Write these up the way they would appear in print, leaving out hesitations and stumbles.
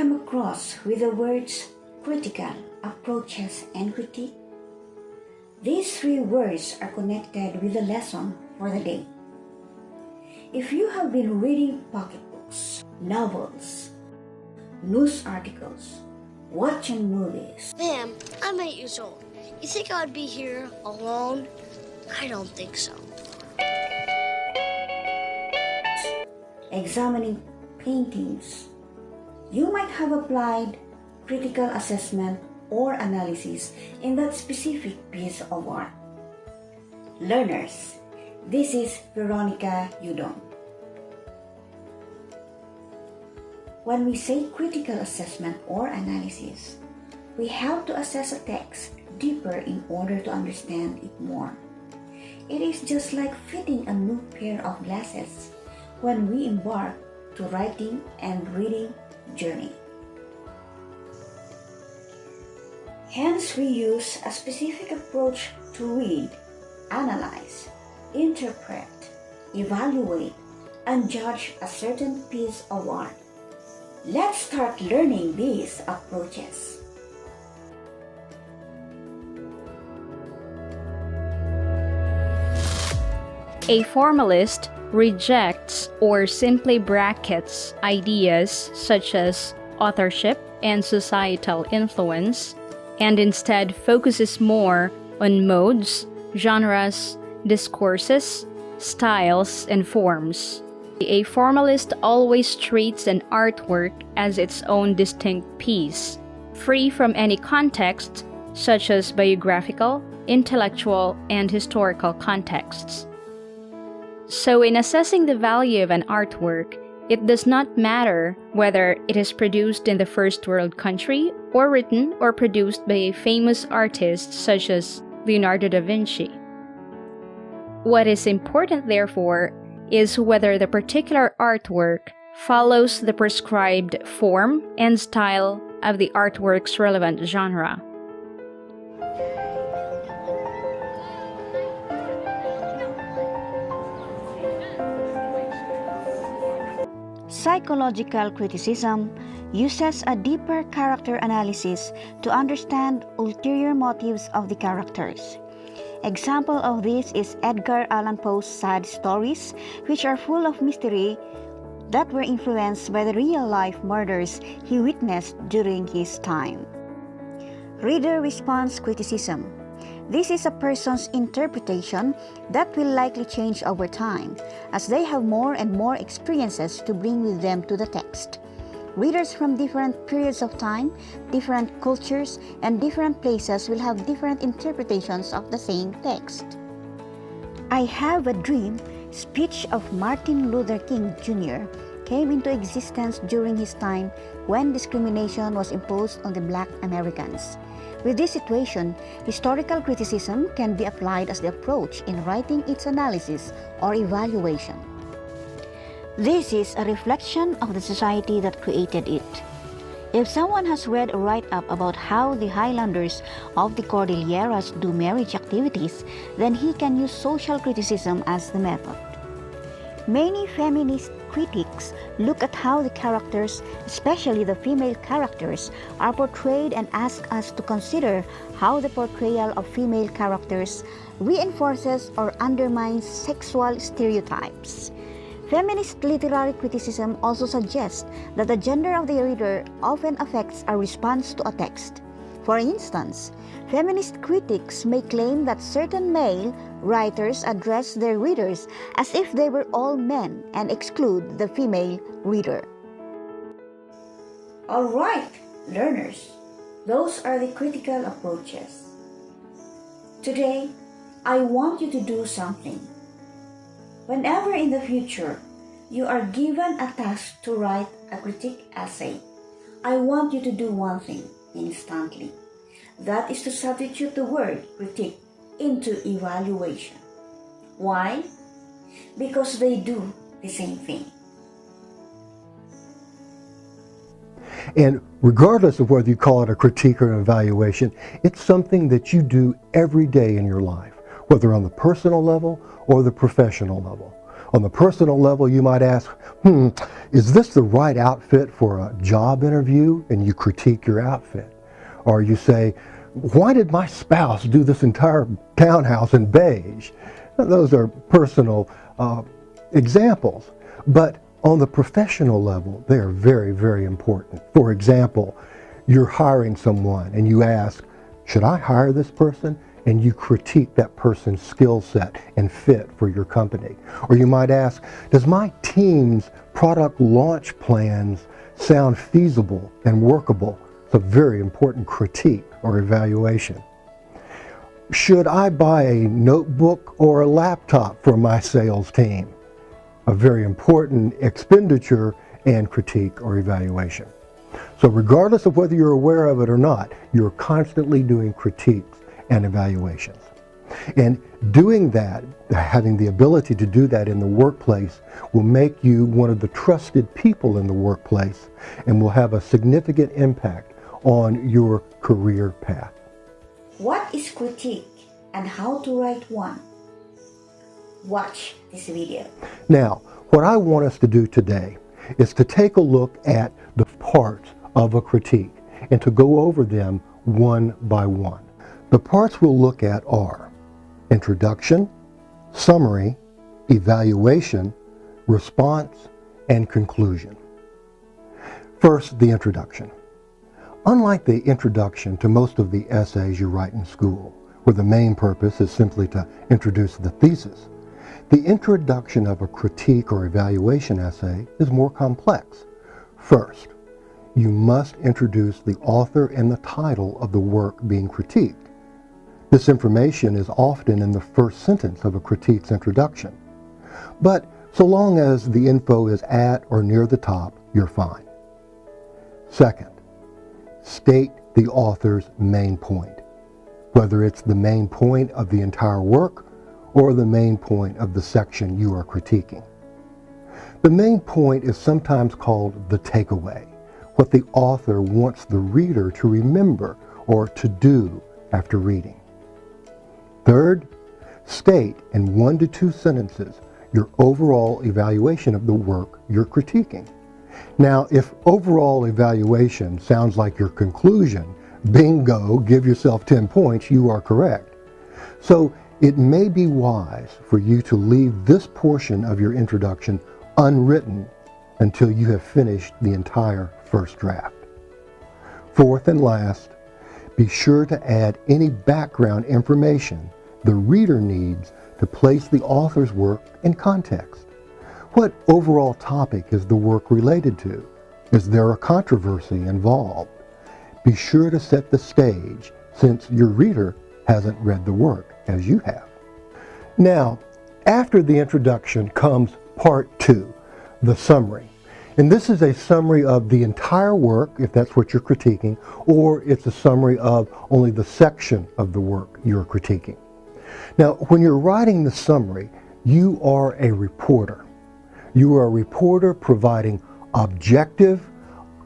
come across with the words critical, approaches, and critique? These three words are connected with the lesson for the day. If you have been reading pocketbooks, novels, news articles, watching movies. Ma'am, I'm 8 years old. You think I would be here alone? I don't think so. Examining paintings, you might have applied critical assessment or analysis in that specific piece of art. Learners, this is Veronica Yodong. When we say critical assessment or analysis, we have to assess a text deeper in order to understand it more. It is just like fitting a new pair of glasses when we embark to writing and reading journey. Hence, we use a specific approach to read, analyze, interpret, evaluate, and judge a certain piece of art. Let's start learning these approaches. A formalist rejects or simply brackets ideas such as authorship and societal influence, and instead focuses more on modes, genres, discourses, styles, and forms. A formalist always treats an artwork as its own distinct piece, free from any context such as biographical, intellectual, and historical contexts. So in assessing the value of an artwork, it does not matter whether it is produced in the first world country or written or produced by a famous artist such as Leonardo da Vinci. What is important, therefore, is whether the particular artwork follows the prescribed form and style of the artwork's relevant genre. Psychological criticism uses a deeper character analysis to understand ulterior motives of the characters. Example of this is Edgar Allan Poe's sad stories, which are full of mystery that were influenced by the real-life murders he witnessed during his time. Reader response criticism. This is a person's interpretation that will likely change over time, as they have more and more experiences to bring with them to the text. Readers from different periods of time, different cultures, and different places will have different interpretations of the same text. I Have a Dream speech of Martin Luther King Jr. came into existence during his time when discrimination was imposed on the Black Americans. With this situation, historical criticism can be applied as the approach in writing its analysis or evaluation. This is a reflection of the society that created it. If someone has read a write-up about how the Highlanders of the Cordilleras do marriage activities, then he can use social criticism as the method. Many feminist critics look at how the characters, especially the female characters, are portrayed and ask us to consider how the portrayal of female characters reinforces or undermines sexual stereotypes. Feminist literary criticism also suggests that the gender of the reader often affects our response to a text. For instance, feminist critics may claim that certain male writers address their readers as if they were all men and exclude the female reader. All right, learners, those are the critical approaches. Today, I want you to do something. Whenever in the future you are given a task to write a critique essay, I want you to do one thing instantly. That is to substitute the word critique into evaluation. Why? Because they do the same thing. And regardless of whether you call it a critique or an evaluation, it's something that you do every day in your life, whether on the personal level or the professional level. On the personal level, you might ask, is this the right outfit for a job interview? And you critique your outfit. Or you say, why did my spouse do this entire townhouse in beige? Those are personal examples. But on the professional level, they are very, very important. For example, you're hiring someone and you ask, should I hire this person? And you critique that person's skill set and fit for your company. Or you might ask, does my team's product launch plans sound feasible and workable? It's a very important critique or evaluation. Should I buy a notebook or a laptop for my sales team? A very important expenditure and critique or evaluation. So regardless of whether you're aware of it or not, you're constantly doing critiques and evaluations. And doing that, having the ability to do that in the workplace, will make you one of the trusted people in the workplace and will have a significant impact on your career path. What is critique and how to write one? Watch this video. Now, what I want us to do today is to take a look at the parts of a critique and to go over them one by one. The parts we'll look at are introduction, summary, evaluation, response, and conclusion. First, the introduction. Unlike the introduction to most of the essays you write in school, where the main purpose is simply to introduce the thesis, the introduction of a critique or evaluation essay is more complex. First, you must introduce the author and the title of the work being critiqued. This information is often in the first sentence of a critique's introduction. But so long as the info is at or near the top, you're fine. Second, state the author's main point, whether it's the main point of the entire work or the main point of the section you are critiquing. The main point is sometimes called the takeaway, what the author wants the reader to remember or to do after reading. Third, state in 1 to 2 sentences your overall evaluation of the work you're critiquing. Now, if overall evaluation sounds like your conclusion, bingo, give yourself 10 points, you are correct. So it may be wise for you to leave this portion of your introduction unwritten until you have finished the entire first draft. Fourth and last, be sure to add any background information the reader needs to place the author's work in context. What overall topic is the work related to? Is there a controversy involved? Be sure to set the stage since your reader hasn't read the work as you have. Now, after the introduction comes part 2, the summary. And this is a summary of the entire work, if that's what you're critiquing, or it's a summary of only the section of the work you're critiquing. Now, when you're writing the summary, you are a reporter. You are a reporter providing objective,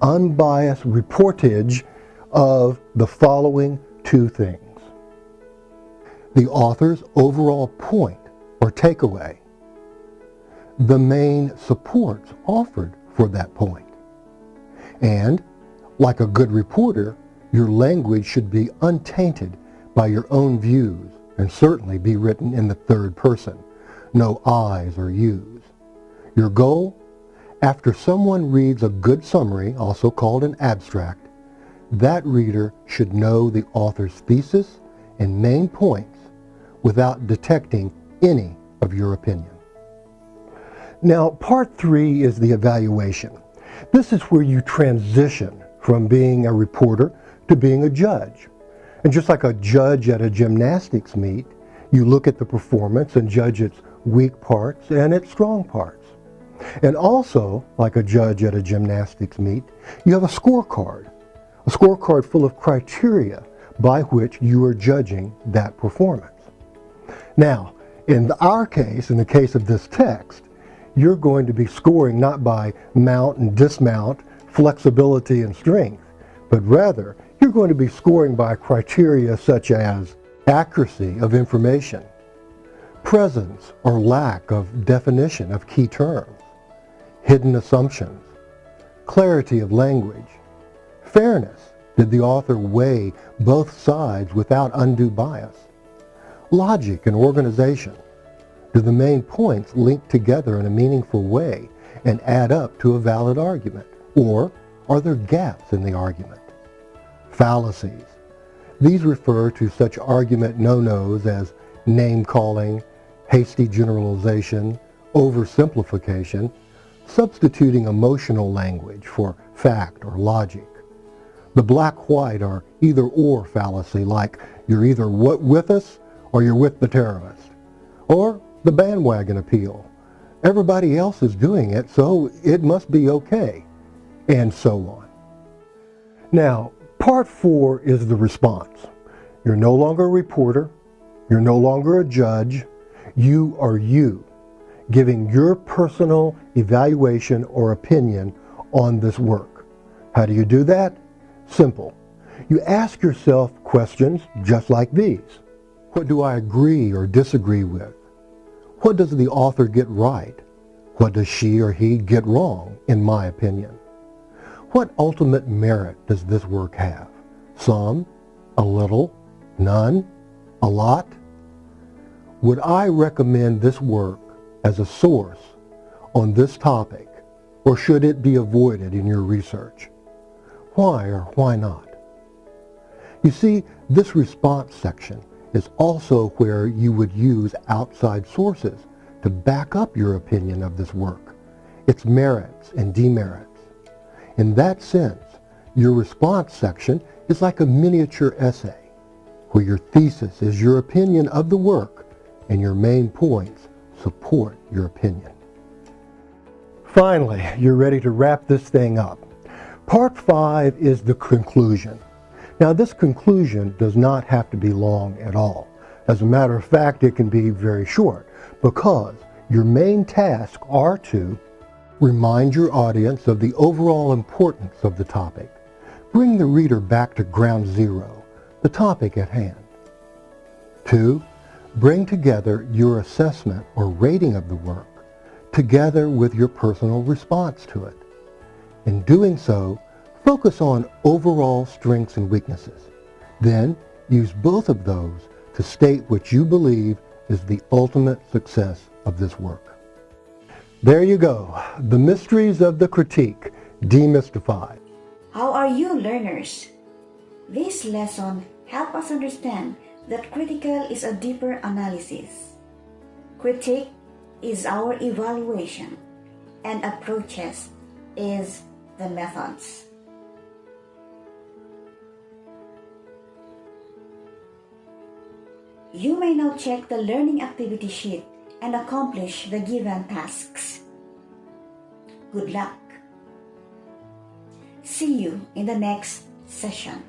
unbiased reportage of the following 2 things. The author's overall point or takeaway, the main supports offered for that point. And, like a good reporter, your language should be untainted by your own views and certainly be written in the third person, no I's or U's. Your goal? After someone reads a good summary, also called an abstract, that reader should know the author's thesis and main points without detecting any of your opinion. Now, part 3 is the evaluation. This is where you transition from being a reporter to being a judge. And just like a judge at a gymnastics meet, you look at the performance and judge its weak parts and its strong parts. And also, like a judge at a gymnastics meet, you have a scorecard full of criteria by which you are judging that performance. Now, in our case, in the case of this text, you're going to be scoring not by mount and dismount, flexibility and strength, but rather you're going to be scoring by criteria such as accuracy of information, presence or lack of definition of key terms, hidden assumptions, clarity of language, fairness. Did the author weigh both sides without undue bias? Logic and organization. Do the main points link together in a meaningful way and add up to a valid argument? Or are there gaps in the argument? Fallacies. These refer to such argument no-nos as name-calling, hasty generalization, oversimplification, substituting emotional language for fact or logic. The black-white or either-or fallacy, like you're either with us or you're with the terrorist. Or the bandwagon appeal. Everybody else is doing it, so it must be okay, and so on. Now, part 4 is the response. You're no longer a reporter. You're no longer a judge. You are you, giving your personal evaluation or opinion on this work. How do you do that? Simple. You ask yourself questions just like these. What do I agree or disagree with? What does the author get right? What does she or he get wrong, in my opinion? What ultimate merit does this work have? Some? A little? None? A lot? Would I recommend this work as a source on this topic, or should it be avoided in your research? Why or why not? You see, this response section is also where you would use outside sources to back up your opinion of this work, its merits and demerits. In that sense, your response section is like a miniature essay, where your thesis is your opinion of the work and your main points support your opinion. Finally, you're ready to wrap this thing up. Part 5 is the conclusion. Now, this conclusion does not have to be long at all. As a matter of fact, it can be very short, because your main tasks are to remind your audience of the overall importance of the topic, bring the reader back to ground zero, the topic at hand. 2, bring together your assessment or rating of the work, together with your personal response to it. In doing so, focus on overall strengths and weaknesses. Then, use both of those to state what you believe is the ultimate success of this work. There you go, the mysteries of the critique demystified. How are you, learners? This lesson helps us understand that critical is a deeper analysis. Critique is our evaluation, and approaches is the methods. You may now check the learning activity sheet and accomplish the given tasks. Good luck. See you in the next session.